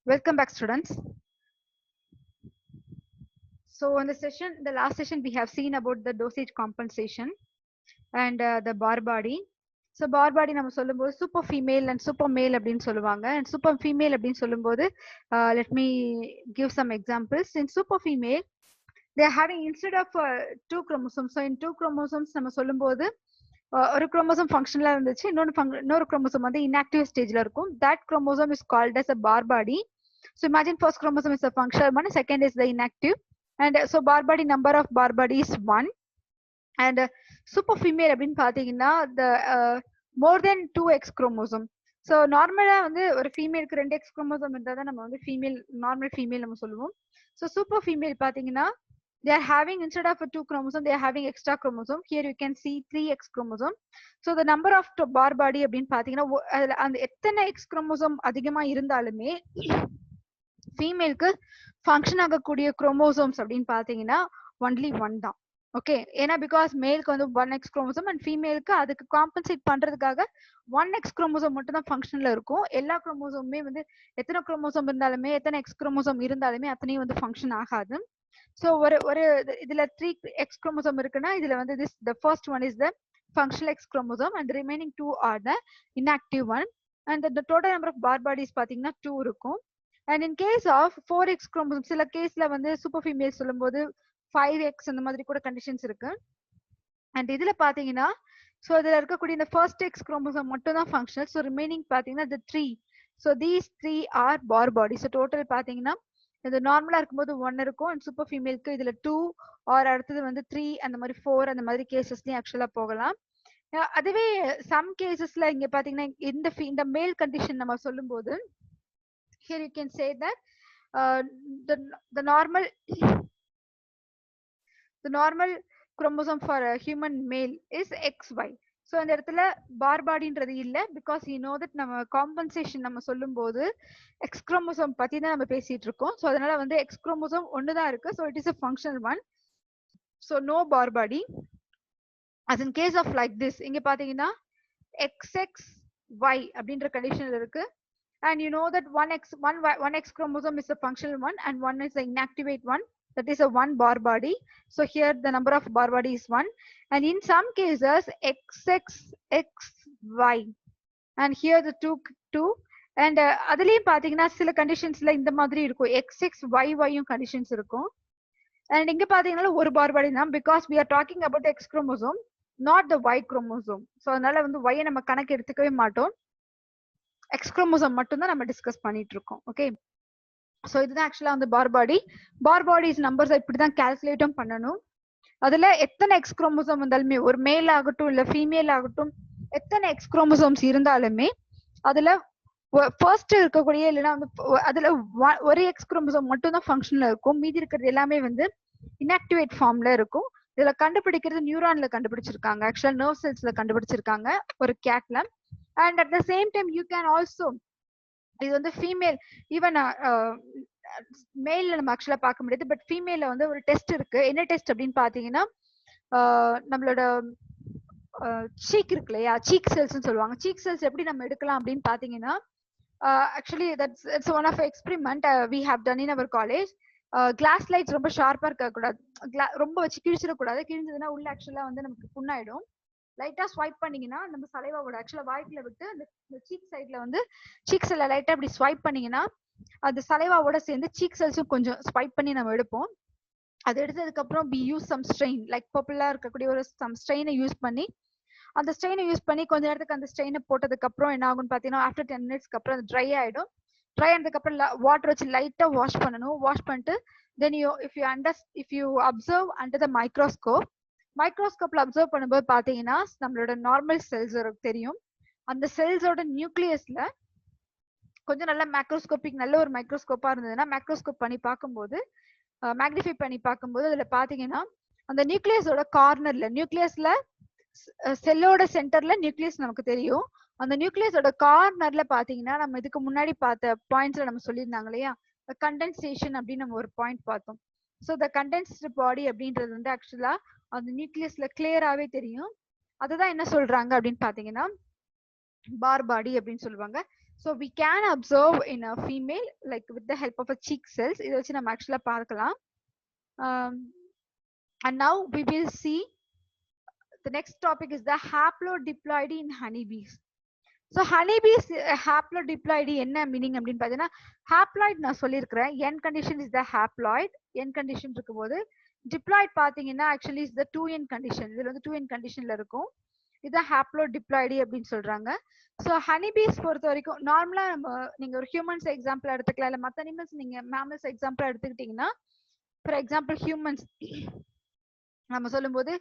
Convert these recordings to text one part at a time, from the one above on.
Welcome back, students. So in the last session, we have seen about the dosage compensation and the bar body. So bar body நம்ம சொல்லும்போது super female and super male அப்படின்னு சொல்லுவாங்க. And super female அப்படின்னு சொல்லும்போது let me give some examples. In super female, they are having instead of two chromosomes. So in two chromosomes நம்ம சொல்லும்போது ஒரு chromosome ஃபங்க்ஷனலா இருந்துச்சு, இன்னொரு குரோமோசோம் வந்து inactive ஸ்டேஜ்ல இருக்கும். That chromosome is called as a bar body. So imagine first chromosome is a functional one, second is the inactive, and so bar body number of bar body is 1. And super female அப்படின்னு பாத்தீங்கன்னா the more than 2x chromosome. So நார்மலா வந்து ஒரு ஃபீமேலுக்கு 2x chromosome இருந்தா தான் நம்ம வந்து female normal female நம்ம சொல்லுவோம். So super female பாத்தீங்கன்னா they are having instead of a 2 chromosome they are having extra chromosome. Here you can see 3x chromosome. So the number of bar body அப்படின்னு பாத்தீங்கன்னா அந்த எத்தனை x chromosome அதிகமா இருந்தாலுமே ஃபீமேலுக்கு function ஆகக்கூடிய குரோமோசோம்ஸ் அப்படின்னு பாத்தீங்கன்னா ஒன்லி 1 தான். ஓகே, ஏன்னா பிகாஸ் மேலுக்கு வந்து 1x குரோமோசோம் அண்ட் ஃபீமேலுக்கு அதுக்கு காம்பன்சேட் பண்றதுக்காக 1x குரோமோசோம் மட்டும் தான் ஃபங்க்ஷன்ல இருக்கும். எல்லா குரோமோசோமுமே வந்து எத்தனை குரோமோசோம் இருந்தாலுமே எத்தனை எக்ஸ் குரோமோசோம் இருந்தாலுமே அத்தனையும் வந்து ஃபங்க்ஷன் ஆகாது. ஸோ ஒரு இதுல 3x குரோமோசோம் இருக்குன்னா இதுல வந்து the first one is the functional X chromosome and the remaining 2 are the inactive one. And the total number of bar bodies பாத்தீங்கன்னா 2 இருக்கும். And in case of 4x chromosome சில கேஸ்ல வந்து சூப்பர் ஃபீமேல் சொல்லும்போது 5x அந்த மாதிரி கூட conditions இருக்கு. அண்ட் இதுல பாத்தீங்கன்னா சோ இதுல இருக்கக்கூடிய இந்த ஃபர்ஸ்ட் x குரோமோசோம் மட்டும் தான் ஃபங்க்ஷனல். சோ ரிமைனிங் பாத்தீங்கன்னா the 3. So these 3 are bar bodies. So total பாத்தீங்கன்னா இது நார்மலா இருக்கும்போது 1 இருக்கும் அண்ட் சூப்பர் ஃபீமேலுக்கு இதுல 2 ஆர் அடுத்தது வந்து 3 அந்த மாதிரி 4 அந்த மாதிரி கேசஸ்லயும் ஆக்சுவலா போகலாம். அதுவே சம் கேசஸ்ல இங்க பாத்தீங்கன்னா இந்த மேல் கண்டிஷன் நம்ம சொல்லும்போது here you can say that the normal chromosome for a human male is XY. So அந்த இடத்துல பார் பாடின்றது இல்ல, பிகாஸ் யூ நோ தட் நம்ம காம்பன்சேஷன் நம்ம சொல்லும்போது எக்ஸ் குரோமோசோம் பத்தி தான் நம்ம பேசிட்டு இருக்கோம். ஸோ அதனால வந்து எக்ஸ் குரோமோசோம் ஒன்று தான் இருக்கு. So it is a functional one. So no bar body. as in case of like this இங்க பாத்தீங்கன்னா XXY அப்படின்ற கண்டிஷன்ல இருக்கு. And you know that one X chromosome is a functional one and one is the inactivate one. That is a 1 bar body. So here the number of bar body is 1. And in some cases XXXY. And here the 2. And அதுலயும் பாத்தீங்கன்னா சில கண்டிஷன்ஸ்ல இந்த மாதிரி இருக்கும், XXYY conditions இருக்கும். And இங்க பாத்தீங்கன்னா ஒரு bar body தான், because we are talking about the X chromosome, not the Y chromosome. So அதனால வந்து Y நம்ம கணக்கு எடுத்துக்கவே மாட்டோம், எக்ஸ் குரோமோசோம் மட்டும் தான் நம்ம டிஸ்கஸ் பண்ணிட்டு இருக்கோம். ஓகே, சோ இதுதான் ஆக்சுவலா வந்து பார் பாடிஸ் நம்பர்ஸ் இப்படிதான் கால்குலேட்டும் பண்ணணும். அதுல எத்தனை எக்ஸ் குரோமோசோம் இருந்தாலுமே ஒரு மேல் ஆகட்டும் இல்ல ஃபீமேல் ஆகட்டும் எத்தனை எக்ஸ் குரோமோசோம்ஸ் இருந்தாலுமே அதுல ஃபர்ஸ்ட் இருக்கக்கூடிய இல்லைன்னா வந்து அதுல ஒரு எக்ஸ் குரோமோசோம் மட்டும் தான் ஃபங்க்ஷன்ல இருக்கும், மீதி இருக்கிறது எல்லாமே வந்து இன்ஆக்டிவேட் ஃபார்ம்ல இருக்கும். இதுல கண்டுபிடிக்கிறது நியூரான்ல கண்டுபிடிச்சிருக்காங்க, ஆக்சுவலா நர்வ் செல்ஸ்ல கண்டுபிடிச்சிருக்காங்க ஒரு கேட்ல. And at the same time you can also இது வந்து ஃபீமேல் ஈவன் மேல்ல நம்ம ஆக்சுவலா பார்க்க முடியாது, பட் ஃபீமேல்ல வந்து ஒரு டெஸ்ட் இருக்கு. என்ன டெஸ்ட் அப்படின்னு பாத்தீங்கன்னா நம்மளோட சீக் இருக்கு இல்லையா, சீக் செல்ஸ் சொல்லுவாங்க. சீக் செல்ஸ் எப்படி நம்ம எடுக்கலாம் அப்படின்னு பாத்தீங்கன்னா actually that's one of experiment we have done in our college. Glass slides ரொம்ப ஷார்ப்பா இருக்க கூடாது, ரொம்ப வச்சு கிழிச்சிடக்கூடாது. கிழிஞ்சதுன்னா உள்ள ஆக்சுவலா வந்து நமக்கு புண்ணாயிடும். லைட்டா ஸ்வைப் பண்ணீங்கன்னா நம்ம சலைவாவோட ஆக்சுவலா வாய்க்குள்ள விட்டு அந்த சீக் சைட்ல வந்து சீக் செல்ல லைட்டா அப்படி ஸ்வைப் பண்ணீங்கன்னா அது சலைவாவோட சேர்ந்து சீக் செல்ஸும் கொஞ்சம் ஸ்வைப் பண்ணி நம்ம எடுப்போம். அது எடுத்ததுக்கு அப்புறம் we use some strain, like பாப்புலரா இருக்கக்கூடிய ஒரு some strain யூஸ் பண்ணி கொஞ்ச நேரத்துக்கு அந்த ஸ்ட்ரெயினை போட்டதுக்கு அப்புறம் என்ன ஆகும்னு பாத்தீங்கன்னா ஆஃப்டர் 10 மினிட்ஸ்க்கு அப்புறம் அது ட்ரை ஆயிடும். ட்ரை ஆனதுக்கு அப்புறம் வாட்டர் வச்சு லைட்டா வாஷ் பண்ணணும். வாஷ் பண்ணிட்டு then if you observe under the மைக்ரோஸ்கோப்ல அப்சர்வ் பண்ணும்போது பாத்தீங்கன்னா நம்மளோட நார்மல் செல்ஸ் தெரியும். அந்த செல்ஸோட நியூக்ளியஸ்ல கொஞ்சம் நல்ல மேக்ரோஸ்கோபிக் நல்ல ஒரு மைக்ரோஸ்கோப்பா இருந்ததுன்னா மேக்ரோஸ்கோப் பண்ணி பார்க்கும்போது மேக்னிஃபை பண்ணி பார்க்கும்போது அதுல பாத்தீங்கன்னா அந்த நியூக்ளியஸோட கார்னர்ல நியூக்ளியஸ்ல செல்லோட சென்டர்ல நியூக்ளியஸ் நமக்கு தெரியும். அந்த நியூக்ளியஸோட கார்னர்ல பாத்தீங்கன்னா நம்ம இதுக்கு முன்னாடி பார்த்த பாயிண்ட்ஸ்ல நம்ம சொல்லியிருந்தாங்க இல்லையா, கண்டென்சேஷன் அப்படின்னு நம்ம ஒரு பாயிண்ட் பார்த்தோம். ஸோ த கண்டென்ஸ்டு பாடி அப்படின்றது வந்து ஆக்சுவலா அந்த நியூக்ளியஸ்ல கிளியராகவே தெரியும். அதுதான் என்ன சொல்றாங்க அப்படின்னு பாத்தீங்கன்னா பார் பாடி அப்படின்னு சொல்லுவாங்க. So we can observe in a female like with the help of a cheek cells. இதை வச்சு நம்ம ஆக்சுவலா பார்க்கலாம். And now we will see the next topic is the haplodiploidy in honeybees. So honeybees haplodiploidy என்ன meaning அப்படின்னு பார்த்தீங்கன்னா haploid நான் சொல்லியிருக்கிறேன். N condition is the haploid. N condition இருக்கும்போது diploid பார்த்தீங்கன்னா actually is the 2n condition. இதுல வந்து 2n conditionல இருக்கும். இது haplodiploidy அப்படின்னு சொல்றாங்க. ஸோ ஹனிபீஸ் பொறுத்த வரைக்கும் நார்மலா நம்ம நீங்க ஒரு ஹியூமன்ஸ் எக்ஸாம்பிள் எடுத்துக்கலாம், இல்ல மற்ற அனிமல்ஸ் நீங்க மேமல்ஸ் எக்ஸாம்பிள் எடுத்துக்கிட்டீங்கன்னா, ஃபார் எக்ஸாம்பிள் ஹியூமன்ஸ் நம்ம சொல்லும்போது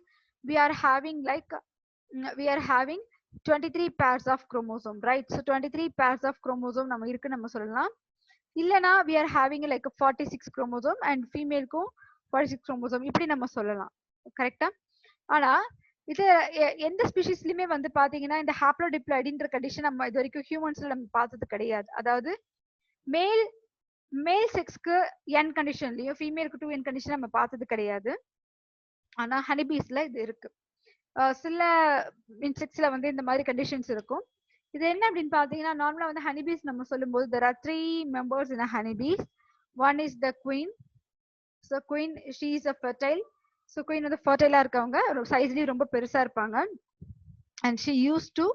we are having 23 pairs of chromosome, right? So 23 pairs of chromosome நம்ம இருக்கு நம்ம சொல்லலாம். இல்லனா we are having like 46 chromosome and female-க்கும் 46 chromosome இப்படி நம்ம சொல்லலாம். கரெக்ட்டா? ஆனா இது எந்த ஸ்பீஷிஸ்லயுமே வந்து பாத்தீங்கன்னா இந்த ஹாப்ளோடிப்ளாய்டின்ற கண்டிஷன் நம்ம இது வரைக்கும் ஹியூமன்ஸ்ல நம்ம பார்த்தது கிடையாது. அதாவது மேல் செக்ஸ்க்கு n கண்டிஷன்லயும் ஃபீமேலுக்கு 2n கண்டிஷன் நம்ம பார்த்தது கிடையாது. ஆனா ஹனிபீஸ்ல இது இருக்கு. சில இன்செக்ட்ஸ்ல வந்து இந்த மாதிரி கண்டிஷன்ஸ் இருக்கும். இது என்ன அப்படின்னு பாத்தீங்கன்னா நார்மலா வந்து ஹனிபீஸ் நம்ம சொல்லும்போது there are 3 members in a honeybees. One is the queen. So queen, she is a fertile. So queen வந்து ஃபர்டைலா இருக்கவங்க, சைஸ்லயும் ரொம்ப பெருசா இருப்பாங்க. And she used to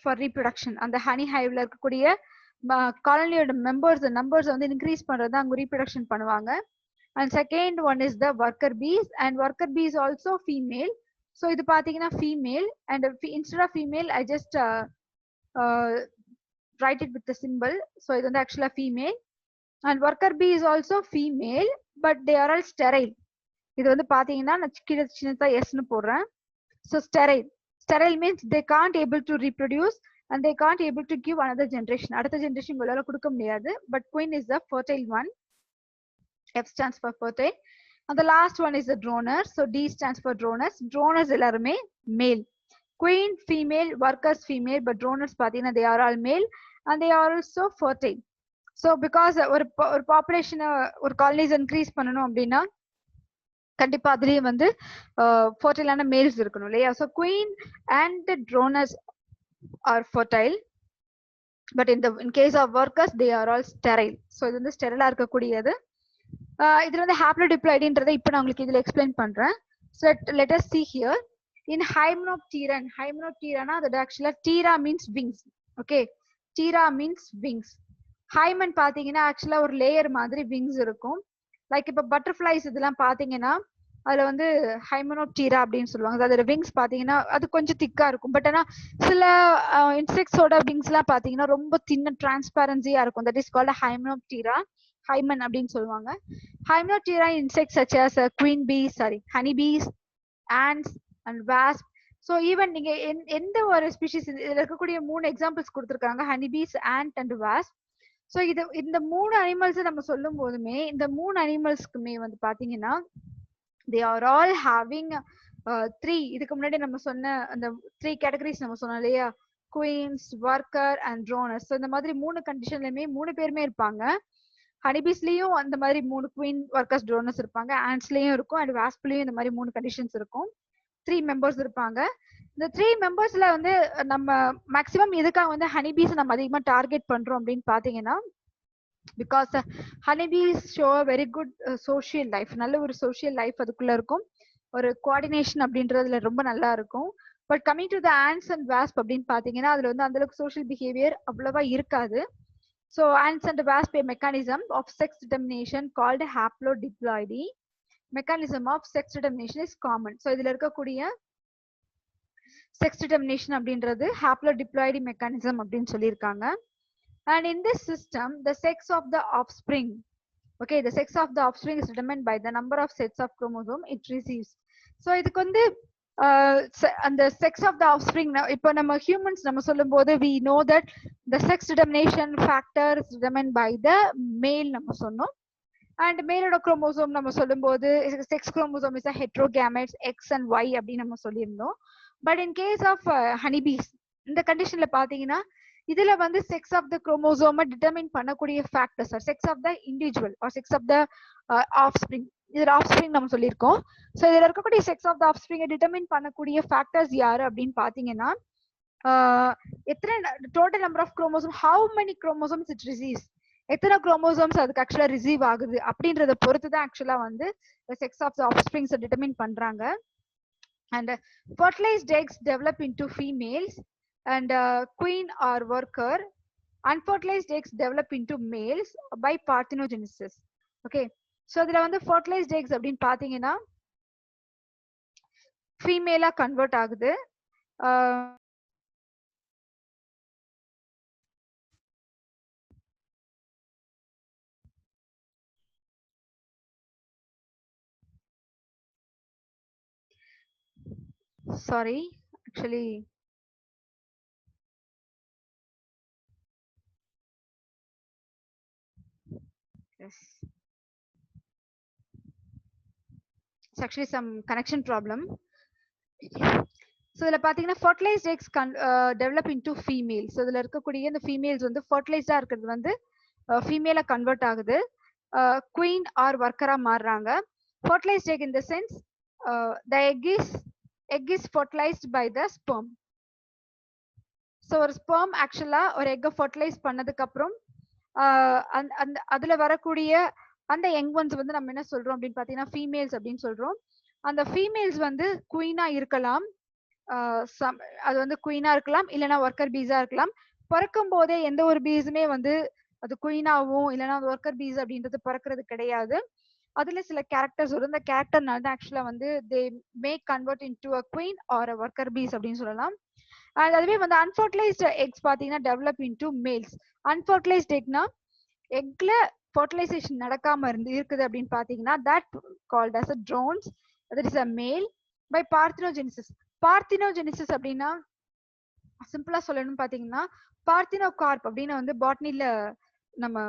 for reproduction. அந்த ஹனி ஹைவ்ல இருக்கக்கூடிய காலனியோட நம்பர்ஸ் வந்து இன்க்ரீஸ் பண்றது அங்க ரீப்ரொடக்ஷன் பண்ணுவாங்க. And second one is the worker bees, and worker bees also female. So இது பாத்தீங்கன்னா female, and instead of female I just write it with the symbol. So இது வந்து actually female, and worker bee is also female but they are all sterile. இது வந்து பாத்தீங்கன்னா நான் சின்னதா எஸ்னு போடுறேன். So sterile means they can't able to reproduce and they can't able to give another generation. அடுத்த generation உங்களால கொடுக்க முடியாது. But queen is the fertile one. F stands for fertile. And the last one is the droners. So D stands for droners. Droners எல்லாருமே male. Queen female, workers female, but droners பாத்தீங்கன்னா they are all male and they are also fertile. So because ஒரு population ஒரு colonies increase பண்ணணும் அப்படின்னா கண்டிப்பா அதுலயே வந்து ஃபர்டைலான மேல்ஸ் இருக்கணும் இல்லையா? So queen and drones are fertile, but in case of workers they are all sterile. ஸோ இது வந்து ஸ்டெரைலா இருக்கக்கூடியது. இதுல வந்து ஹாப்ளோடிப்ளாய்டின்றதை இப்போ நான் உங்களுக்கு இதுல எக்ஸ்பிளைன் பண்றேன். So let us see here in hymenopteran. Hymenopterana that actually tera means wings. Okay, tera means wings. Hymen பாத்தீங்கன்னா ஆக்சுவலா ஒரு லேயர் மாதிரி விங்ஸ் இருக்கும். லைக் இப்ப பட்டர்ஃபிளைஸ் இதெல்லாம் பாத்தீங்கன்னா அதுல வந்து ஹைமனோப்டீரா அப்படின்னு சொல்லுவாங்க. அதோட விங்ஸ் பாத்தீங்கன்னா அது கொஞ்சம் திக்கா இருக்கும். பட் ஆனா சில இன்செக்ட்ஸோட விங்ஸ் எல்லாம் பாத்தீங்கன்னா ரொம்ப தின்ன டிரான்ஸ்பரன்சியா இருக்கும். That is called hymenoptera, hymen அப்படின்னு சொல்லுவாங்க. Hymenoptera insects such as queen bees, honey bees, ants and wasp. So even நீங்க எந்த ஒரு ஸ்பீஷிஸ் இதுல இருக்கக்கூடிய 3 எக்ஸாம்பிள்ஸ் கொடுத்துருக்காங்க, honey bees, ant and wasp. So இது இந்த 3 அனிமல்ஸ் நம்ம சொல்லும் போதுமே இந்த 3 அனிமல்ஸ்க்குமே வந்து பாத்தீங்கன்னா they are all having 3, இதுக்கு முன்னாடி நம்ம சொன்ன அந்த 3 கேட்டகரிஸ் நம்ம சொன்னோம் இல்லையா, குயின்ஸ், ஒர்க்கர் அண்ட் ட்ரோனர்ஸ். ஸோ இந்த மாதிரி 3 கண்டிஷன்லயுமே 3 பேருமே இருப்பாங்க. ஹனிபீஸ்லயும் அந்த மாதிரி 3 குயின், ஒர்க்கர்ஸ், ட்ரோனர்ஸ் இருப்பாங்க. ஆண்ட்ஸ்லயும் இருக்கும் அண்ட் வாஸ்ப்லயும் இந்த மாதிரி 3 கண்டிஷன்ஸ் இருக்கும். 3 மெம்பர்ஸ் இருப்பாங்க. இந்த 3 மெம்பர்ஸ்ல வந்து நம்ம மேக்சிமம் எதுக்காக வந்து ஹனிபீஸ் நம்ம அதிகமா டார்கெட் பண்றோம் அப்படின்னு பாத்தீங்கன்னா, because honeybees show very good social life. நல்ல ஒரு சோஷியல் லைஃப் அதுக்குள்ள இருக்கும். ஒரு கோஆர்டினேஷன் அப்படின்றதுல ரொம்ப நல்லா இருக்கும். But coming to the ants and wasp அப்படின்னு பாத்தீங்கன்னா அதுல வந்து அந்த அளவுக்கு சோஷியல் பிஹேவியர் அவ்வளவா இருக்காது. So ants and wasp mechanism of sex determination called haplodiploidy. Mechanism of sex determination is common. So இதுல இருக்கக்கூடிய செக்ஸ் டிட்டர்மினேஷன் அப்படின்றது ஹாப்ளோடிப்ளாய்டி மெக்கானிசம் அப்படின்னு சொல்லியிருக்காங்க. And in this system, the sex of the offspring, okay, the sex of the offspring is determined by the number of sets of chromosome it receives. So இதுக்கு வந்து அந்த sex of the offspring, இப்போ நம்ம humans நம்ம சொல்லும்போது we know that the sex determination factor is determined by the male நம்ம சொன்னோம். And மேலோட chromosome நம்ம சொல்லும்போது sex chromosome is heterogametes X and Y அப்படின்னு நம்ம சொல்லியிருந்தோம். But in case of honeybees இந்த கண்டிஷன்ல பாத்தீங்கன்னா இதுல வந்து செக்ஸ் ஆஃப் த குரோமோசோமை டிட்டர்மின் பண்ணக்கூடிய factors are sex of the individual or sex of the offspring. இதுல ஆஃப்ஸ்பிரிங் நம்ம சொல்லியிருக்கோம். ஸோ இதுல இருக்கக்கூடிய செக்ஸ் ஆஃப் த ஆஃப்ஸ்பிரிங்கை டிட்டர்மின் பண்ணக்கூடிய ஃபேக்டர்ஸ் யாரு அப்படின்னு பாத்தீங்கன்னா எத்தனை total number of chromosome, how many chromosomes it receives, எத்தனை குரோமோசோம்ஸ் அதுக்கு ஆக்சுவலா ரிசீவ் ஆகுது அப்படின்றத பொறுத்து தான் ஆக்சுவலா வந்து செக்ஸ் ஆஃப் த ஆஃப்ஸ்பிரிங்ஸ் டிட்டர்மின் பண்றாங்க. And fertilized eggs develop into females and queen or worker. Unfertilized eggs develop into males by parthenogenesis. Okay, so இதுல வந்து fertilized eggs அப்படின்னு பாத்தீங்கன்னா ஃபீமேலா கன்வெர்ட் ஆகுது. Sorry, actually yes, it's actually some connection problem. So இதுல பாத்தீங்கன்னா fertilized eggs develop into females. So இதுல இருக்கக்கூடிய இந்த females வந்து fertilized-ஆ இருக்கிறது வந்து ஃபீமேலா கன்வெர்ட் ஆகுது, குயின் ஆர் ஒர்க்கரா மாறுறாங்க. fertilized egg in the sense the egg is fertilized by the sperm. So ஒரு ஸ்பெர்ம் ஆக்சுவலா ஒரு எக்கை ஃபர்டிலைஸ் பண்ணதுக்கு அப்புறம் அந்த அதுல வரக்கூடிய அந்த யங் ஒன்ஸ் வந்து நம்ம என்ன சொல்றோம் அப்படின்னு பாத்தீங்கன்னா ஃபீமேல்ஸ் அப்படின்னு சொல்றோம். அந்த ஃபீமேல்ஸ் வந்து குயினா இருக்கலாம், அது வந்து குயினா இருக்கலாம், இல்லைன்னா ஒர்க்கர் பீஸா இருக்கலாம். பிறக்கும் போதே எந்த ஒரு பீஸுமே வந்து அது குயினாவும் இல்லைன்னா ஒர்க்கர் பீஸ் அப்படின்றது பிறக்கிறது கிடையாது. அதுல சில கேரக்டர்ஸ் வரும், இந்த கேரக்டர்னால தான் ஆக்சுவலா வந்து they make convert into a queen or a worker bees அப்படின்னு சொல்லலாம். அதுவே வந்து அன்ஃபர்டிலைஸ்ட் எக்ஸ் பாத்தீங்கன்னா டெவலப் இன்டு மேல்ஸ். அன்ஃபர்டிலைஸ்ட் எக்னா எக்ல ஃபர்டிலைசேஷன் நடக்காம இருக்குது அப்படின்னு பாத்தீங்கன்னா that called as a drones, that is a male by parthenogenesis. Parthenogenesis அப்படின்னா சிம்பிளா சொல்லணும்னு பாத்தீங்கன்னா பார்த்தினோ கார்ப் அப்படின்னு வந்து பாட்னில நம்ம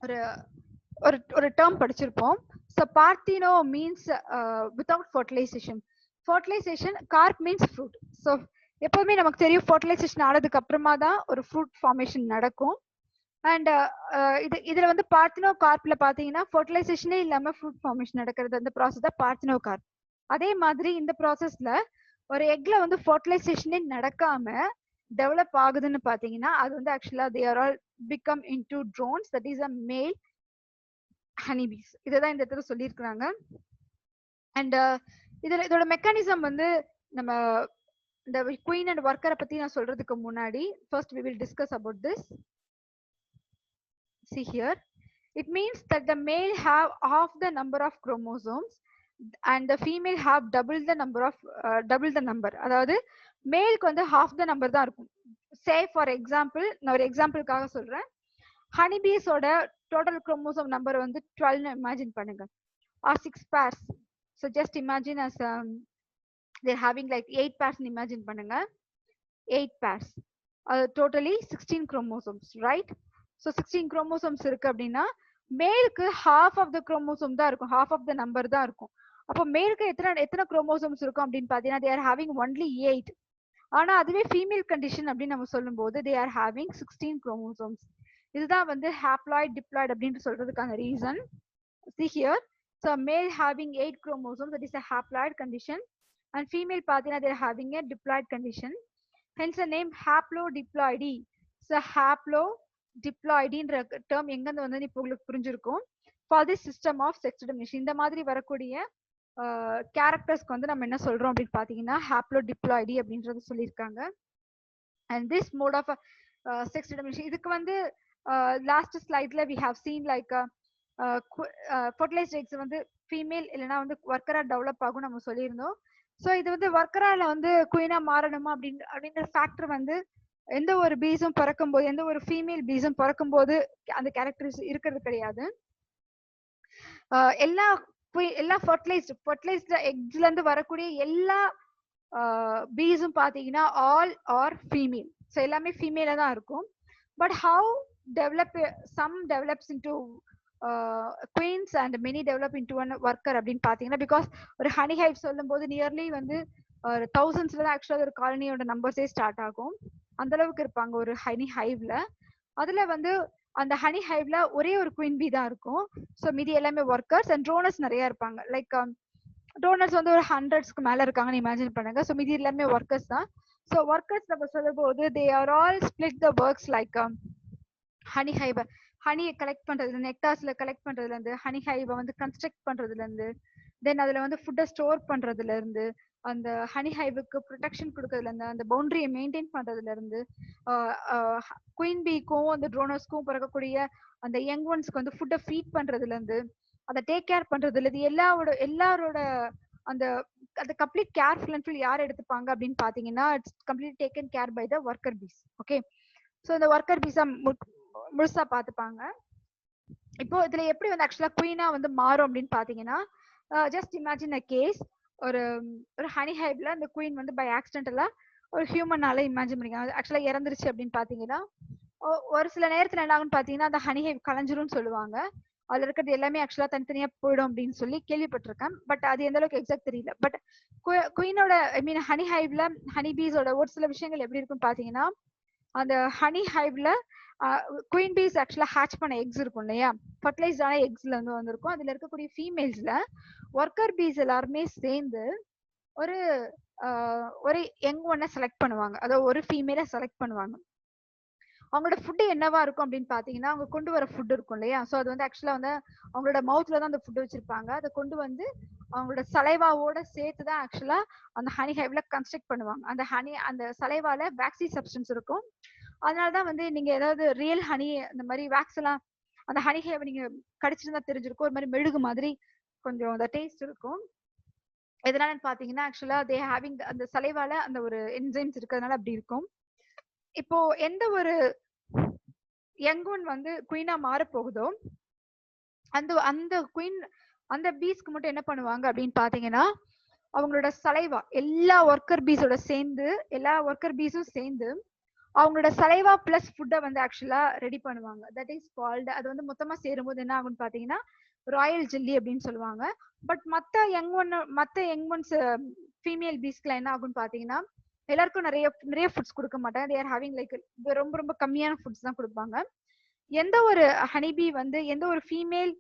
ஒரு ஒரு ஒரு டேர்ம் படிச்சிருப்போம். So partheno means without fertilization, fertilization, carp means fruit. So எப்பவுமே நமக்கு தெரியும் ஃபர்டிலைசேஷன் ஆனதுக்கு அப்புறமா தான் ஒரு ஃப்ரூட் ஃபார்மேஷன் நடக்கும். அண்ட் இதுல வந்து பார்த்தினோ கார்ப்ல பாத்தீங்கன்னா ஃபர்டிலைசேஷனே இல்லாம ஃப்ரூட் ஃபார்மேஷன் நடக்கிறது அந்த ப்ராசஸ் தான் பார்த்தினோ கார்ப். அதே மாதிரி இந்த ப்ராசஸ்ல ஒரு எக்ல வந்து ஃபர்டிலைசேஷனே நடக்காம டெவலப் ஆகுதுன்னு பாத்தீங்கன்னா அது வந்து ஆக்சுவலா தே are all become into drones, that is a மேல் ஹனிபீஸ். இதுதான் இந்த இடத்துல சொல்லியிருக்கிறாங்க. அண்ட் இதோட மெக்கானிசம் வந்து நம்ம இந்த குயின் அண்ட் ஒர்க்கரை பத்தி நான் சொல்றதுக்கு முன்னாடி first we will discuss about this. See here, it means that the male have half the number of chromosomes and the female have double the number. அதாவது மேலுக்கு வந்து half the number தான் இருக்கும். Say for example, நான் ஒரு எக்ஸாம்பிளுக்காக சொல்றேன், ஹனிபீஸோட total chromosome number வந்து 12 imagine பண்ணுங்க, or 6 pairs. So just imagine as they're having like 8 pairs imagine பண்ணுங்க, 8 pairs, totally 16 chromosomes, right? So 16 chromosomes இருக்கு அப்படின்னா மேலுக்கு half of the chromosome தான் இருக்கும், half of the number தான் இருக்கும். அப்போ மேலுக்கு எத்தனை chromosomes இருக்கும் அப்படின்னு பாத்தீங்கன்னா they are having only 8. ஆனா அதுவே ஃபீமேல் கண்டிஷன் அப்படின்னு நம்ம சொல்லும் போது they are having 16 chromosomes. இதுதான் வந்து haploid diploid அப்படின்னு சொல்றதுக்கான reason. See here, so male having 8 chromosomes, that is a haploid condition, and female பாத்தீங்கன்னா they are having a diploid condition, hence the name haplodiploidy. So haplodiploidy என்ற term எங்க இருந்து வந்து இப்போ உங்களுக்கு புரிஞ்சிருக்கும். For this system of sex determination, இந்த மாதிரி வரக்கூடிய கேரக்டர்ஸ்க்கு வந்து நம்ம என்ன சொல்றோம் அப்படின்னு பாத்தீங்கன்னா haplodiploidy அப்படின்றது சொல்லியிருக்காங்க. And this mode of sex determination, இதுக்கு வந்து லாஸ்ட் ஸ்லைட்ல we have seen like fertilized eggs வந்து ஃபீமேல் இல்லைன்னா வந்து ஒர்க்கரா டெவலப் ஆகும் நம்ம சொல்லியிருந்தோம். ஸோ இது வந்து ஒர்க்கரால வந்து குயினா மாறணுமா அப்படின்ற ஃபேக்டர் வந்து எந்த ஒரு பீஸும் பிறக்கும் போது, எந்த ஒரு ஃபீமேல் பீஸும் பிறக்கும் போது அந்த கேரக்டர்ஸ் இருக்கிறது கிடையாது. எல்லா ஃபர்டிலைஸ்ட் எக்ஸ்ல இருந்து வரக்கூடிய எல்லா பீஸும் பாத்தீங்கன்னா ஆல் ஆர் ஃபீமேல். ஸோ எல்லாமே ஃபீமேலா தான் இருக்கும். But how some develops into queens and many develop into one worker அப்படின்னு பாத்தீங்கன்னா, பிகாஸ் ஒரு ஹனி ஹைவ் சொல்லும் போது நியர்லி வந்து thousandsல தான் ஆக்சுவலா ஒரு காலனியோட நம்பர்ஸே ஸ்டார்ட் ஆகும். அந்த அளவுக்கு இருப்பாங்க ஒரு ஹனி ஹைவ்ல. அதுல வந்து அந்த ஹனி ஹைவ்ல ஒரே ஒரு குயின் பீ தான் இருக்கும். ஸோ மீதி எல்லாமே ஒர்க்கர்ஸ் அண்ட் ட்ரோனர்ஸ் நிறைய இருப்பாங்க. லைக் டோனர்ஸ் வந்து ஒரு 100க்கு மேல இருக்காங்கன்னு இமேஜின் பண்ணுங்க. ஸோ மீதி எல்லாமே ஒர்க்கர்ஸ் தான். ஸோ ஒர்க்கர்ஸ் நம்ம சொல்லும் போது they are all split the works like honey hive ஹனியை கலெக்ட் பண்றதுல நெக்டார்ஸ்ல கலெக்ட் பண்றதுல இருந்து ஹனி ஹைவை வந்து கன்ஸ்ட்ரக்ட் பண்றதுல இருந்து தென் அதுல வந்து ஃபுட்டை ஸ்டோர் பண்றதுல இருந்து அந்த ஹனி ஹைவுக்கு ப்ரொடெக்ஷன் கொடுக்கறதுல இருந்து அந்த பவுண்டரியை மெயின்டைன் பண்றதுல இருந்து குயின் பீக்கும் அந்த ட்ரோனர்ஸ்க்கும் பிறக்கக்கூடிய அந்த யங் ஒன்ஸ்க்கு வந்து ஃபுட்டை ஃபீட் பண்றதுல இருந்து அதை டேக் கேர் பண்றதுல இது எல்லாரோட அந்த அந்த complete care full and full யார் எடுத்துப்பாங்க அப்படின்னு பாத்தீங்கன்னா it's complete taken care by the worker bees. Okay, so இந்த ஒர்க்கர் பீஸா முழுசா பாத்துப்பாங்க. இப்போ இதுல எப்படி வந்து ஆக்சுவலா குயினா வந்து மாறும் அப்படின்னு பாத்தீங்கன்னா ஜஸ்ட் இமேஜின் அ கேஸ், ஒரு ஒரு ஹனி ஹைப்ல அந்த குயின் வந்து பை ஆக்சிடென்டலா ஒரு ஹியூமனால இமேஜின் பண்ணிக்கலாம் ஆக்சுவலா இறந்துருச்சு அப்படின்னு பாத்தீங்கன்னா ஒரு சில நேரத்துல என்ன ஆகும்னு பாத்தீங்கன்னா அந்த ஹனி ஹைவ் கலைஞ்சிரும்னு சொல்லுவாங்க. அதுல இருக்கிறது எல்லாமே ஆக்சுவலா தனித்தனியா போயிடும் அப்படின்னு சொல்லி கேள்விப்பட்டிருக்கேன். பட் அது எந்த அளவுக்கு எக்ஸாக்ட் தெரியல. பட் குயினோட ஐ மீன் ஹனி ஹைவ்ல ஹனி பீஸோட ஒரு சில விஷயங்கள் எப்படி இருக்குன்னு பாத்தீங்கன்னா அந்த ஹனி ஹைவ்ல குயின் பீஸ் ஆக்சுவலா ஹேட்ச் பண்ண எக்ஸ் இருக்கும் இல்லையா, ஃபர்டிலைஸ்டான எக்ஸ்ல இருந்து வந்திருக்கும். அதுல இருக்கக்கூடிய ஃபீமேல்ஸ்ல ஒர்க்கர் பீஸ் எல்லாருமே சேர்ந்து ஒரு ஒரு யங் ஒன்னை செலக்ட் பண்ணுவாங்க, அதாவது ஒரு ஃபீமேலை செலக்ட் பண்ணுவாங்க. அவங்களோட ஃபுட்டு என்னவா இருக்கும் அப்படின்னு பாத்தீங்கன்னா அவங்க கொண்டு வர ஃபுட் இருக்கும் இல்லையா, ஸோ அது வந்து ஆக்சுவலா வந்து அவங்களோட மவுத்ல தான் அந்த ஃபுட் வச்சிருப்பாங்க. அதை கொண்டு வந்து அவங்களோட சலைவாவோட சேர்த்து தான் ஆக்சுவலா அந்த ஹனி ஹைவ்ல கன்ஸ்ட்ரக்ட் பண்ணுவாங்க. அந்த சலைவால வேக்சி சப்ஸ்டன்ஸ் இருக்கும். அதனாலதான் வந்து நீங்க ஏதாவது ரியல் ஹனி அந்த மாதிரி வேக்ஸ் எல்லாம் அந்த ஹனி ஹைவ் நீங்க கடிச்சிருந்தா தெரிஞ்சிருக்கும், ஒரு மாதிரி மெழுகு மாதிரி கொஞ்சம் அந்த டேஸ்ட் இருக்கும். எதனால பாத்தீங்கன்னா ஆக்சுவலா தே ஹேவிங் அந்த சலைவால அந்த ஒரு என்சைம்ஸ் இருக்கிறதுனால அப்படி இருக்கும். இப்போ எந்த ஒரு யங் ஒன் வந்து குயினா மாற போகுதோ அந்த அந்த குயின் அந்த பீஸ்க்கு மட்டும் என்ன பண்ணுவாங்க அப்படின்னு பாத்தீங்கன்னா அவங்களோட சலைவா எல்லா ஒர்க்கர் பீஸும் சேர்ந்து அவங்களோட சலைவா பிளஸ் ஃபுட்டை வந்து ஆக்சுவலா ரெடி பண்ணுவாங்க. தட் இஸ் கால்டு, அது வந்து மொத்தமா சேரும்போது என்ன ஆகும்னு பாத்தீங்கன்னா ராயல் ஜெல்லி அப்படின்னு சொல்லுவாங்க. பட் மத்த யங் ஒன்ஸ் ஃபீமேல் பீஸ்க்குலாம் என்ன ஆகும்னு பாத்தீங்கன்னா எல்லாருக்கும் நிறைய ஃபுட்ஸ் கொடுக்க மாட்டாங்க. தே ஆர் ஹேவிங் லைக் ரொம்ப ரொம்ப கம்மியான ஃபுட்ஸ் தான் கொடுப்பாங்க. எந்த ஒரு ஹனிபி வந்து எந்த ஒரு ஃபீமேல்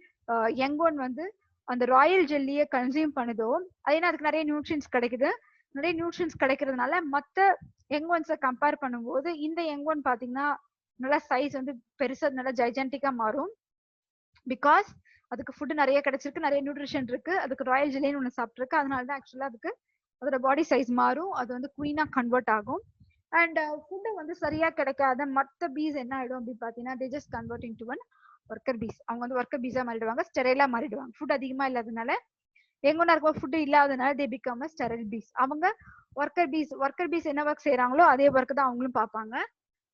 யங் ஒன் வந்து அந்த ராயல் ஜெல்லியை கன்சியூம் பண்ணுதோ அது அதுக்கு நிறைய நியூட்ரியன்ஸ் கிடைக்குது. நிறைய நியூட்ரியன்ஸ் கிடைக்கிறதுனால மற்ற யங் ஒன்ஸை கம்பேர் பண்ணும்போது இந்த யங் ஒன் பாத்தீங்கன்னா நல்லா சைஸ் வந்து பெருசா நல்லா ஜைஜென்டிக்கா மாறும். பிகாஸ் அதுக்கு ஃபுட் நிறைய கிடைச்சிருக்கு, நிறைய நியூட்ரிஷன் இருக்கு, அதுக்கு ராயல் ஜெல்லின்னு ஒன்று சாப்பிட்டுருக்கு. அதனாலதான் ஆக்சுவலா அதுக்கு அதோட பாடி சைஸ் மாறும், அது வந்து குயினா கன்வெர்ட் ஆகும். அண்ட் ஃபுட்டு வந்து சரியா கிடைக்காத மற்ற பீஸ் என்ன ஆயிடும் அப்படின்னு பாத்தீங்கன்னா they just convert into one worker piece. அவங்க வந்து ஒர்க்கர் பீஸா மாறிடுவாங்க, ஸ்டெரைலா மாறிடுவாங்க. ஃபுட் அதிகமா இல்லாதனால எங்கன்னா இருக்கும் ஃபுட் இல்லாதனால they become a sterile bees. அவங்க ஒர்க்கர் பீஸ் என்ன ஒர்க் செய்யறாங்களோ அதே ஒர்க் தான் அவங்களும் பார்ப்பாங்க,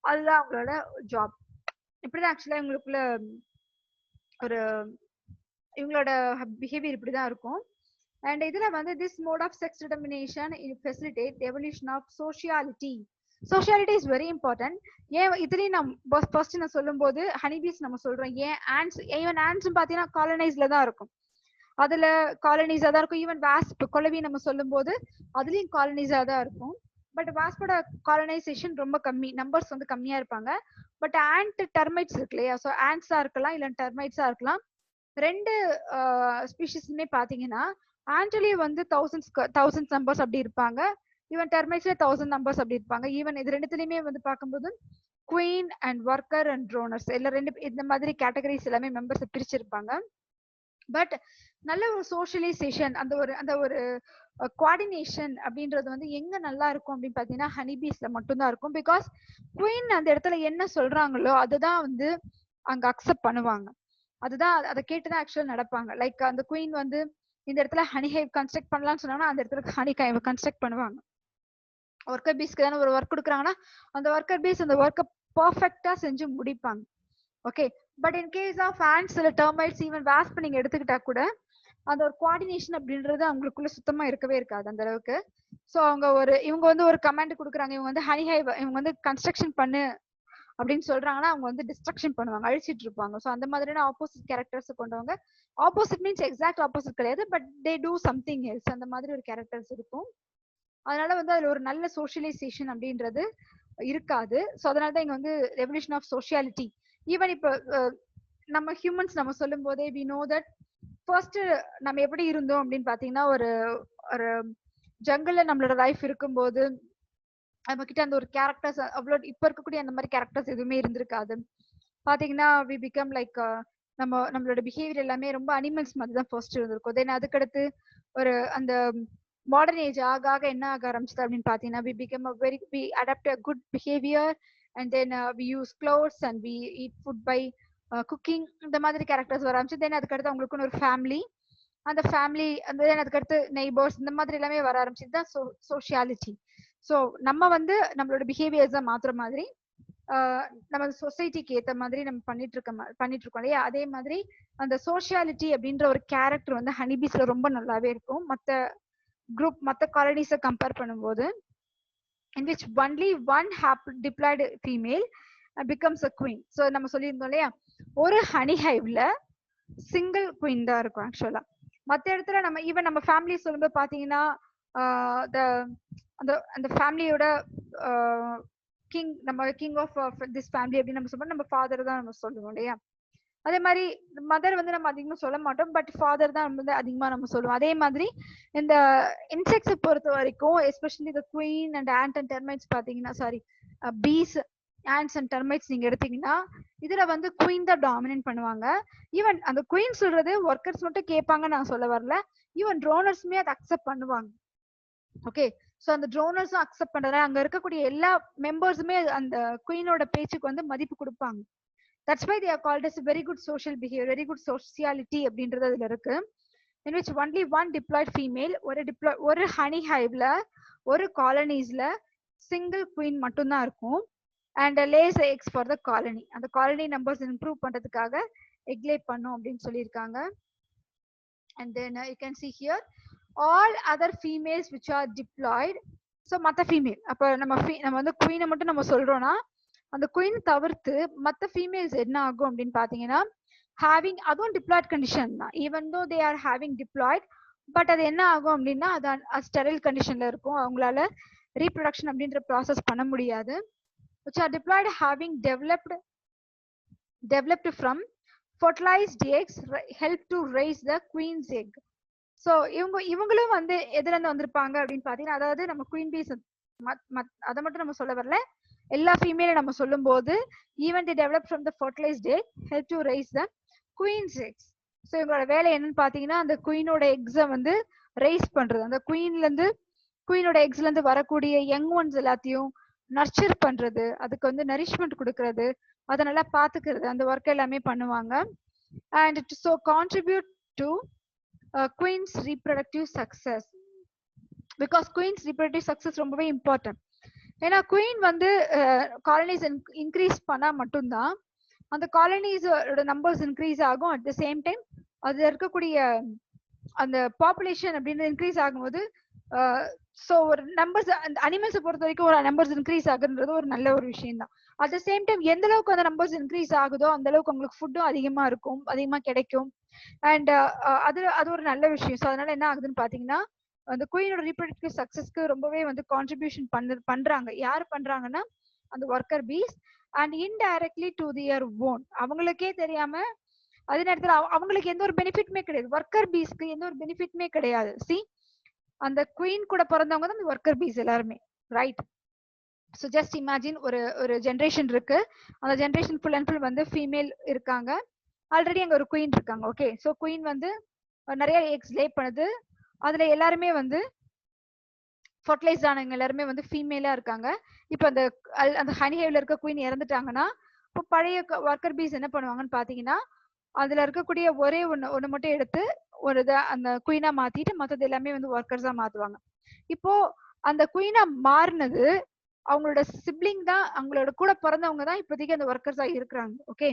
அதுதான் அவங்களோட ஜாப். இப்படிதான் ஆக்சுவலா இவங்களுக்குள்ள ஒரு இவங்களோட பிஹேவியர் இப்படிதான் இருக்கும். அண்ட் இதுல வந்து this mode of sex determination facilitate evolution of sociality. Sociality is very important. ஏன் இதுலயும் நம்ம ஃபர்ஸ்ட் நான் சொல்லும் போது ஹனிபீஸ் நம்ம சொல்றோம், ஏன் ஆண்ட்ஸ் ஈவன் ஆண்ட்ஸும் பாத்தீங்கன்னா காலனைஸ்ல தான் இருக்கும், அதுல காலனிஸா தான் இருக்கும். ஈவன் வாஸ்ப் கொலவி நம்ம சொல்லும் போது அதுலயும் காலனிஸா தான் இருக்கும். பட் வாஸ்போட காலனைசேஷன் ரொம்ப கம்மி, நம்பர்ஸ் வந்து கம்மியா இருப்பாங்க. பட் ஆண்ட் டெர்மைட்ஸ் இருக்கு இல்லையா, ஸோ ஆண்ட்ஸா இருக்கலாம் இல்ல டெர்மைட்ஸா இருக்கலாம். ரெண்டு ஸ்பீஷிஸ்மே பாத்தீங்கன்னா ஆண்ட்லயே வந்து தௌசண்ட்ஸ் நம்பர்ஸ் அப்படி இருப்பாங்க, ஈவன் டெர்மைட்ஸ்ல 1000 நம்பர்ஸ் அப்படி இருப்பாங்க. ஈவன் இது ரெண்டுத்துலயுமே வந்து பார்க்கும்போது குயின் அண்ட் ஒர்க்கர் அண்ட் ட்ரோனர்ஸ் எல்லாம் ரெண்டு இந்த மாதிரி கேட்டகரிஸ் எல்லாமே மெம்பர்ஸ் பிரிச்சிருப்பாங்க. பட் நல்ல ஒரு சோஷியலைசேஷன் அந்த ஒரு கோஆர்டினேஷன் அப்படின்றது வந்து எங்க நல்லா இருக்கும் அப்படின்னு பாத்தீங்கன்னா ஹனிபீஸ்ல மட்டும்தான் இருக்கும். பிகாஸ் குயின் அந்த இடத்துல என்ன சொல்றாங்களோ அதுதான் வந்து அங்க அக்செப்ட் பண்ணுவாங்க, அதுதான் அதை கேட்டுதான் ஆக்சுவலா நடப்பாங்க. லைக் அந்த குயின் வந்து இந்த இடத்துல ஹனி ஹைவ் கன்ஸ்ட்ரக்ட் பண்ணலாம்னு சொன்னாங்கன்னா அந்த இடத்துல ஹனி ஹைவ் கன்ஸ்ட்ரக்ட் பண்ணுவாங்க. ஒர்க்கர் பீஸ்க்கு தானே ஒரு ஒர்க் கொடுக்குறாங்கன்னா அந்த ஒர்க்கர் பீஸ் அந்த ஒர்க்கை பர்ஃபெக்டா செஞ்சு முடிப்பாங்க. Okay, but in case of ants இல்ல டெர்மைட்ஸ் ஈவன் வாஸ்ப் நீங்க எடுத்துக்கிட்டா கூட அந்த ஒரு கோஆர்டினேஷன் அப்படின்றது அவங்களுக்குள்ள சுத்தமா இருக்கவே இருக்காது அந்த அளவுக்கு. ஸோ இவங்க வந்து ஒரு கமாண்ட் கொடுக்குறாங்க, இவங்க வந்து ஹனி ஹைவ் இவங்க வந்து கன்ஸ்ட்ரக்ஷன் பண்ணு அப்படின்னு சொல்றாங்கன்னா அவங்க வந்து டிஸ்ட்ரக்ஷன் பண்ணுவாங்க, அழிச்சிட்டு இருப்பாங்க. ஸோ அந்த மாதிரியான ஆப்போசிட் கேரக்டர்ஸ் கொண்டவங்க. ஆப்போசிட் மீன்ஸ் எக்ஸாக்ட் ஆப்போசிட் கிடையாது, but they do something else, அந்த மாதிரி ஒரு கேரக்டர்ஸ் இருக்கும். அதனால வந்து அதுல ஒரு நல்ல சோஷியலைசேஷன் அப்படின்றது இருக்காது. ஸோ அதனாலதான் இங்க வந்து ரெவல்யூஷன் ஆஃப் சோஷியாலிட்டி. ஈவன் இப்போ நம்ம ஹியூமன்ஸ் நம்ம சொல்லும் போதே வி நோ தட் ஃபர்ஸ்ட் நம்ம எப்படி இருந்தோம் அப்படின்னு பாத்தீங்கன்னா ஒரு ஜங்கிள்ல நம்மளோட லைஃப் இருக்கும்போது நம்ம கிட்ட அந்த ஒரு கேரக்டர்ஸ் அவ்வளோ இப்ப இருக்கக்கூடிய அந்த மாதிரி கேரக்டர்ஸ் எதுவுமே இருந்திருக்காது. பாத்தீங்கன்னா வி பிகம் லைக் நம்மளோட பிஹேவியர் எல்லாமே ரொம்ப அனிமல்ஸ் மாதிரி தான் ஃபர்ஸ்ட் இருந்திருக்கும். தென் அதுக்கடுத்து ஒரு அந்த மாடர்ன் ஏஜ் ஆக ஆக என்ன ஆக ஆரம்பிச்சது அப்படின்னு பாத்தீங்கன்னா we adopt a good behaviour and then we use clothes and we eat food by cooking. இந்த மாதிரி கேரக்டர்ஸ் வர ஆரம்பிச்சு. தென் அதுக்கடுத்து அவங்களுக்குன்னு ஒரு ஃபேமிலி, அந்த ஃபேமிலி அந்த தென் அதுக்கடுத்து நெய்பர்ஸ் இந்த மாதிரி எல்லாமே வர ஆரம்பிச்சது தான் சோஷியாலிட்டி. ஸோ நம்ம வந்து நம்மளோட பிஹேவியர்ஸை மாத்துற மாதிரி நம்ம சொசைட்டிக்கு ஏத்த மாதிரி நம்ம பண்ணிட்டு இருக்கோம் இல்லையா? அதே மாதிரி அந்த சோஷியாலிட்டி அப்படின்ற ஒரு கேரக்டர் வந்து ஹனிபீஸ்ல ரொம்ப நல்லாவே இருக்கும் மத்த குரூப் மத்த காலனிஸை கம்பேர் பண்ணும்போது. in which only one diploid female becomes a queen. So நம்ம சொல்லியிருந்தோம் இல்லையா, ஒரு ஹனி ஹைவ்ல சிங்கிள் குயின் தான் இருக்கும் ஆக்சுவலா. மத்த இடத்துல நம்ம ஈவன் நம்ம ஃபேமிலி சொல்லும்போது பாத்தீங்கன்னா அந்த அந்த ஃபேமிலியோட கிங், நம்ம கிங் ஆஃப் திஸ் ஃபேமிலி அப்படின்னு நம்ம சொல்லுவோம், நம்ம ஃபாதர் தான் நம்ம சொல்லுவோம் இல்லையா? அதே மாதிரி மதர் வந்து நம்ம அதிகமா சொல்ல மாட்டோம், பட் ஃபாதர் தான் வந்து அதிகமா நம்ம சொல்லுவோம். அதே மாதிரி இந்த இன்செக்ட்ஸை பொறுத்த வரைக்கும் எஸ்பெஷலி இந்த queen and ant and termites பாத்தீங்கன்னா, சாரி பீஸ், ஆண்ட்ஸ் அண்ட் டெர்மைட்ஸ் நீங்க எடுத்தீங்கன்னா இதுல வந்து குயின் தான் டாமினேட் பண்ணுவாங்க. ஈவன் அந்த குயின் சொல்றது ஒர்க்கர்ஸ் மட்டும் கேட்பாங்க நான் சொல்ல வரல, ஈவன் ட்ரோனர்ஸுமே அதை அக்செப்ட் பண்ணுவாங்க. ஓகே, சோ அந்த ட்ரோனர்ஸும் அக்செப்ட் பண்றதுனால அங்க இருக்கக்கூடிய எல்லா மெம்பர்ஸுமே அந்த குயினோட பேச்சுக்கு வந்து மதிப்பு கொடுப்பாங்க. That's why they are called as a very good social behavior, very good sociality அப்படின்றது அதுல இருக்கு. in which only one diploid female ஒரு ஹனி ஹைவ்ல ஒரு காலனிஸ்ல சிங்கிள் குயின் மட்டும் தான் இருக்கும். and lays eggs for the colony. அந்த காலனி நம்பர்ஸ் இம்ப்ரூவ் பண்றதுக்காக எக் லே பண்ணும் அப்படின்னு சொல்லியிருக்காங்க. and then you can see here all other females which are diploid. so மத்த ஃபீமேல், அப்ப நம்ம வந்து குயினை மட்டும் நம்ம சொல்றோம்னா அந்த குயின் தவிர்த்து மத்த ஃபீமேல்ஸ் என்ன ஆகும் அப்படின்னு பாத்தீங்கன்னா ஹேவிங், அதுவும் டிப்ளாய்ட் கண்டிஷன் தான். Even though they are having diploid, but அது என்ன ஆகும் அப்படின்னா அது ஸ்டெரைல் கண்டிஷன்ல இருக்கும், அவங்களால ரீப்ரொடக்ஷன் அப்படின்ற ப்ராசஸ் பண்ண முடியாது. which are diploid having developed from fertilized eggs help to raise the queen's egg. so இவங்களும் வந்து எதுல இருந்து வந்திருப்பாங்க அப்படின்னு பாத்தீங்கன்னா, அதாவது நம்ம குயின் பீஸ் அதை மட்டும் நம்ம சொல்ல வரல, எல்லா ஃபீமேலும் நம்ம சொல்லும் போது even the develop from the fertilised egg help to raise the queen's eggs. So இவங்களோட வேலை என்னன்னு பாத்தீங்கன்னா அந்த குயினோட எக்ஸை வந்து ரைஸ் பண்றது, அந்த குயினோட எக்ஸ்ல இருந்து வரக்கூடிய யங் ஒன்ஸ் எல்லாத்தையும் நர்ச்சர் பண்றது, அதுக்கு வந்து நரிஷ்மெண்ட் கொடுக்கறது, அதை நல்லா பாத்துக்கிறது, அந்த ஒர்க் எல்லாமே பண்ணுவாங்க. And so contribute to queen's reproductive success, because queen's reproductive success ரொம்பவே இம்பார்ட்டன்ட். ஏன்னா குயின் வந்து காலனிஸ் இன்க்ரீஸ் பண்ணா மட்டும்தான் அந்த காலனிஸோட நம்பர்ஸ் இன்க்ரீஸ் ஆகும். அட் த சேம் டைம் அதுல இருக்கக்கூடிய அந்த பாப்புலேஷன் அப்படின்னு இன்க்ரீஸ் ஆகும்போது ஸோ ஒரு நம்பர்ஸ் அந்த அனிமல்ஸை பொறுத்த வரைக்கும் ஒரு நம்பர்ஸ் இன்க்ரீஸ் ஆகுன்றது ஒரு நல்ல ஒரு விஷயம் தான். அட் த சேம் டைம் எந்த அளவுக்கு அந்த நம்பர்ஸ் இன்க்ரீஸ் ஆகுதோ அந்த அளவுக்கு உங்களுக்கு ஃபுட்டும் அதிகமா இருக்கும், அதிகமா கிடைக்கும். அண்ட் அது ஒரு நல்ல விஷயம். ஸோ அதனால என்ன ஆகுதுன்னு பாத்தீங்கன்னா அந்த குயினோட ரீப்ரொடக்டிவ் சக்சஸ்க்கு ரொம்பவே வந்து கான்ட்ரிபியூஷன் பண்றாங்க. யார் பண்றாங்கன்னா அந்த worker peace and indirectly to their own, அவங்களுக்கே தெரியாம. அதே நேரத்துல அவங்களுக்கு எந்த ஒரு பெனிஃபிட்மே கிடையாது, ஒர்க்கர் பீஸ்க்கு எந்த ஒரு பெனிஃபிட்மே கிடையாது. சி, அந்த குயின் கூட பிறந்தவங்க தான் அந்த ஒர்க்கர் பீஸ் எல்லாருமே, ரைட்? ஸோ ஜஸ்ட் இமேஜின் ஒரு ஜென்ரேஷன் இருக்கு, அந்த ஜென்ரேஷன் ஃபுல் அண்ட் ஃபுல் வந்து ஃபீமேல் இருக்காங்க, ஆல்ரெடி அங்க ஒரு குயின் இருக்காங்க. ஓகே, ஸோ குயின் வந்து நிறைய எக்ஸ் லே பண்ணுது, அதுல எல்லாருமே வந்து ஃபர்டிலைஸ் ஆனவங்க எல்லாருமே வந்து ஃபீமேலா இருக்காங்க. இப்போ அந்த ஹனி ஹைவ்ல இருக்க குயின் இறந்துட்டாங்கன்னா இப்போ பழைய ஒர்க்கர் பீஸ் என்ன பண்ணுவாங்கன்னு பாத்தீங்கன்னா அதுல இருக்கக்கூடிய ஒரே ஒண்ணு மட்டும் எடுத்து ஒரு அந்த குயினா மாத்திட்டு மத்தது எல்லாமே வந்து ஒர்க்கர்ஸா மாத்துவாங்க. இப்போ அந்த குயினா மாறினது அவங்களோட சிப்ளிங் தான், அவங்களோட கூட பிறந்தவங்க தான் இப்போதைக்கு அந்த ஒர்க்கர்ஸா இருக்கிறாங்க. ஓகே,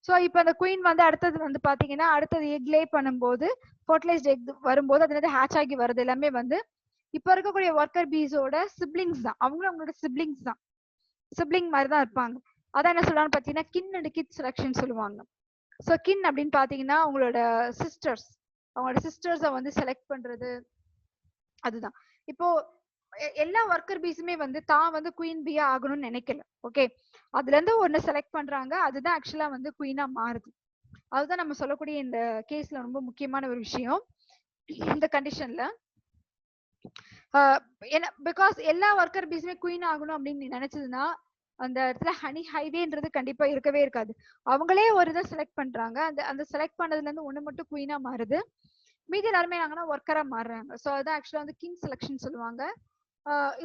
ஸோ இப்போ அந்த குயின் வந்து அடுத்தது வந்து பாத்தீங்கன்னா அடுத்தது எக் லே பண்ணும்போது ஃபர்டிலைஸ்ட் எக் வரும்போது அதுல இருந்து ஹேட்ச் ஆகி வருது எல்லாமே வந்து இப்ப இருக்கக்கூடிய ஒர்க்கர் பீஸோட சிப்ளிங்ஸ் தான், அவங்களோட சிப்ளிங்ஸ் தான், சிப்ளிங் மாதிரி தான் இருப்பாங்க. அதான் என்ன சொல்றாங்க பாத்தீங்கன்னா கின் அண்ட் கிட் செலக்ஷன் சொல்லுவாங்க. ஸோ கின் அப்படின்னு பாத்தீங்கன்னா அவங்களோட சிஸ்டர்ஸை வந்து செலக்ட் பண்றது, அதுதான். இப்போ எல்லா ஒர்க்கர் பீஸுமே வந்து தான் வந்து குயின் பீயா ஆகணும்னு நினைக்கல. ஓகே, அதுல இருந்து ஒன்னு செலக்ட் பண்றாங்க, அதுதான் ஆக்சுவலா வந்து குயினா மாறுது. அதுதான் நம்ம சொல்லக்கூடிய இந்த கேஸ்ல ரொம்ப முக்கியமான ஒரு விஷயம். இந்த கண்டிஷன்ல ஏன்னா பிகாஸ் எல்லா ஒர்க்கர் பீஸுமே குயின் ஆகணும் அப்படின்னு நீ நினைச்சதுன்னா அந்த இடத்துல ஹனி ஹைவேன்றது கண்டிப்பா இருக்கவே இருக்காது. அவங்களே ஒரு இதை செலக்ட் பண்றாங்க, அந்த அந்த செலக்ட் பண்ணதுல இருந்து ஒண்ணு மட்டும் குயினா மாறுது, மீதி எல்லாருமே நாங்கன்னா ஒர்க்கரா மாறுறாங்க. ஸோ அதான் ஆக்சுவலா வந்து கிங் செலக்ஷன் சொல்லுவாங்க.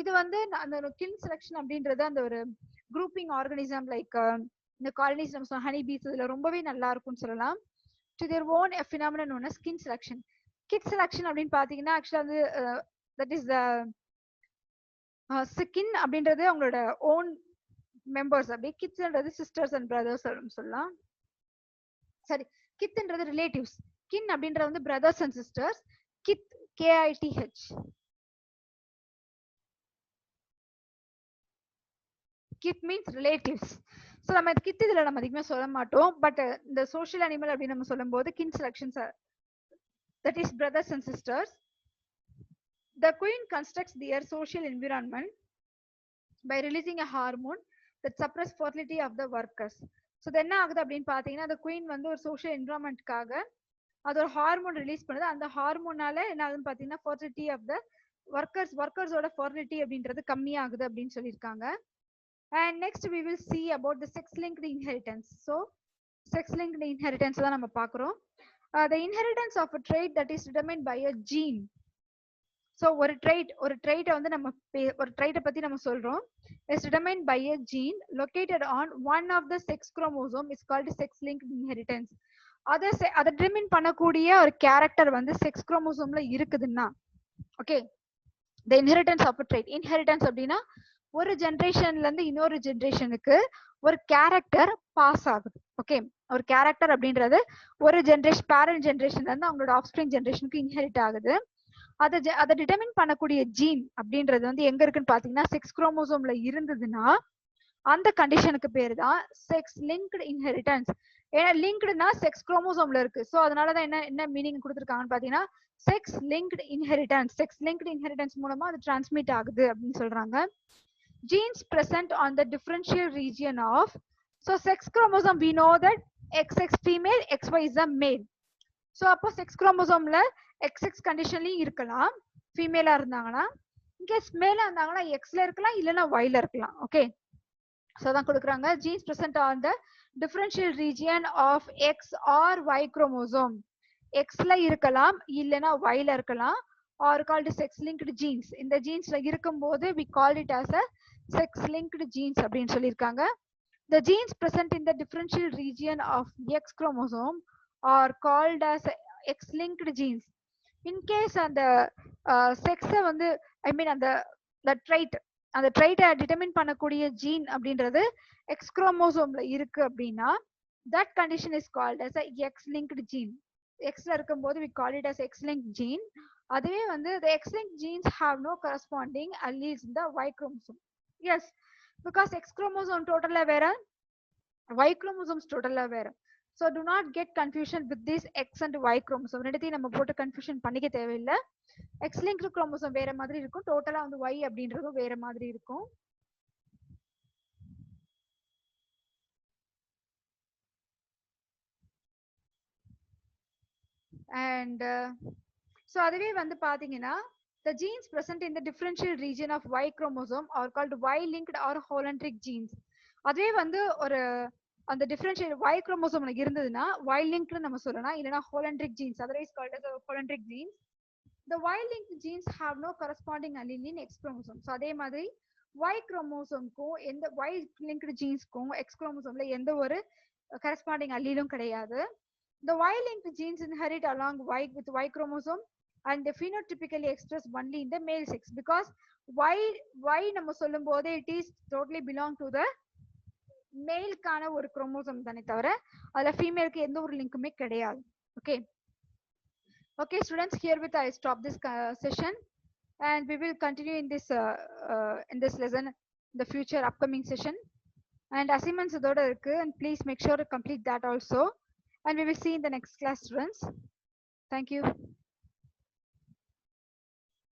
இது வந்து அந்த கிங் செலக்ஷன் அப்படின்றது அந்த ஒரு குரூப்பிங் ஆர்கனிசம் லைக் இந்த காலனிஸ் நம்ம ஹனி பீஸ் இதுல ரொம்பவே நல்லா இருக்கும்னு சொல்லலாம். To their own phenomenon known as kin selection. Kin selection அப்படின்னு பாத்தீங்கன்னா ஆக்சுவலா வந்து தட் இஸ் ஸ்கின் அப்படின்றது அவங்களோட ஓன் மெம்பர்ஸ், அப்படி கிட்ஸ்ன்றது சிஸ்டர்ஸ் அண்ட் பிரதர்ஸ் சொல்லலாம். சரி, கித்ன்றது ரிலேட்டிவ்ஸ், கின் அப்படின்றது வந்து brothers and sisters. கித் KITH, கித் means relatives. So நம்ம கித் இதுல நம்ம அதிகமாக சொல்ல மாட்டோம், பட் இந்த சோஷியல் அனிமல் அப்படின்னு நம்ம சொல்லும் போது கின் selections that is brothers and sisters. The queen constructs their social environment by releasing a hormone that suppress fertility of the workers. So என்ன ஆகுது அப்படின்னு பாத்தீங்கன்னா அந்த குயின் வந்து ஒரு சோஷியல் என்விரான்மெண்ட்காக அது ஒரு ஹார்மோன் ரிலீஸ் பண்ணுது. அந்த ஹார்மோனால என்ன ஆகுதுன்னு பாத்தீங்கன்னா ஃபர்டிலிட்டி ஆஃப் த ஒர்க்கர்ஸோட ஃபர்டிலிட்டி அப்படின்றது கம்மியாகுது அப்படின்னு சொல்லியிருக்காங்க. And next we will see about the sex linked inheritance. So sex linked inheritance தான் நம்ம பார்க்கிறோம். The inheritance of a trait that is determined by a gene. So ஒரு trait வந்து நம்ம ஒரு trait பத்தி நம்ம சொல்றோம், is determined by a gene located on one of the sex chromosome is called sex linked inheritance. அதை determine பண்ணக்கூடிய ஒரு கேரக்டர் வந்து செக்ஸ் குரோமோசோம்ல இருக்குதுன்னா, okay, the inheritance of a trait. inheritance அப்படின்னா ஒரு ஜெனரேஷன்ல இருந்து இன்னொரு ஜெனரேஷனுக்கு ஒரு கேரக்டர் பாஸ் ஆகுது. ஓகே, ஒரு கேரக்டர் அப்படின்றது ஒரு ஜெனரேஷன் பேரண்ட் ஜெனரேஷன்ல இருந்து அவங்களோட ஆஃப்ஸ்பிரிங் ஜெனரேஷனுக்கு இன்ஹெரிட் ஆகுது. அதை டிட்டர்மின் பண்ணக்கூடிய ஜீன் அப்படின்றது வந்து எங்க இருக்குன்னு பாத்தீங்கன்னா செக்ஸ் குரோமோசோம்ல இருந்ததுன்னா அந்த கண்டிஷனுக்கு பேரு தான் செக்ஸ் லிங்க்டு இன்ஹெரிட்டன்ஸ். ஏன்னா லிங்க்டுனா செக்ஸ் குரோமோசோம்ல இருக்கு, ஸோ அதனாலதான் என்ன மீனிங் கொடுத்துருக்காங்கன்னு பாத்தீங்கன்னா sex linked inheritance. Sex linked inheritance மூலமா அது டிரான்ஸ்மிட் ஆகுது அப்படின்னு சொல்றாங்க. genes present on the differential region of, so sex chromosome we know that XX female, XY is a male. so அப்போ செக்ஸ் குரோமோசோம்ல XX கண்டிஷன்லயும் இருக்கலாம் ஃபீமேலா இருந்தாங்கன்னா, இன்கேஸ் மேலா இருந்தாங்கன்னா எக்ஸ்ல இருக்கலாம் இல்லைன்னா ஒய்ல இருக்கலாம். ஓகே, ஸோ தான் கொடுக்குறாங்க genes present on the differential region of X or Y chromosome. எக்ஸ்ல இருக்கலாம் இல்லைன்னா ஒய்ல இருக்கலாம், or called sex linked genes. இந்த ஜீன்ஸ்ல இருக்கும்போது we call it as a sex linked genes அப்படின்னு சொல்லியிருக்காங்க. The genes present in the differential region of X chromosome are called as X linked genes. In case அந்த செக்ஸை வந்து ஐ மீன் அந்த ட்ரைட்டை determine பண்ணக்கூடிய gene அப்படின்றது X குரோமோசோம்ல இருக்கு அப்படின்னா that condition is called as a X linked gene. எக்ஸ்ல இருக்கும்போது we call it as X linked gene. அதுவே வந்து the X linked genes have no corresponding alleles in the Y chromosome. Yes, because X chromosome totally வேற, Y chromosomes totally வேற. So do not get confusion with this X and Y chromosome. ரெண்டுத்தையும் நம்ம போட்டு confusion பண்ணிக்க தேவையில்லை. X linked chromosome வேற மாதிரி இருக்கும், டோட்டலா வந்து Y அப்படின்றதும் வேற மாதிரி இருக்கும். And so அதுவே வந்து பாத்தீங்கன்னா the genes present in the differential region of Y chromosome are called Y linked or holendric genes. அதுவே வந்து ஒரு அந்த differential Y chromosome இருந்ததுன்னா Y linked நம்ம சொல்லலாம், இல்லைன்னா holendric genes, otherwise called as holendric genes. The Y linked genes have no corresponding allele in X chromosome. So அதே மாதிரி Y chromosomeக்கும் எந்த Y linked genesக்கும் X chromosomeல எந்த ஒரு corresponding allele கிடையாது. The Y linked genes inherit along Y with Y chromosome and they phenotypically express only in the male sex, because Y நம்ம சொல்லும் போது it is totally belong to the மேல்கான ஒரு chromosome தானே தவிர அதுல ஃபீமேலுக்கு எந்த ஒரு லிங்க்குமே கிடையாது. Okay, okay students, herewith I stop this session and we will continue in this lesson in the future upcoming session. And assignments இதோட இருக்கு, and please make sure to complete that also, and we will see in the next class students. Thank you.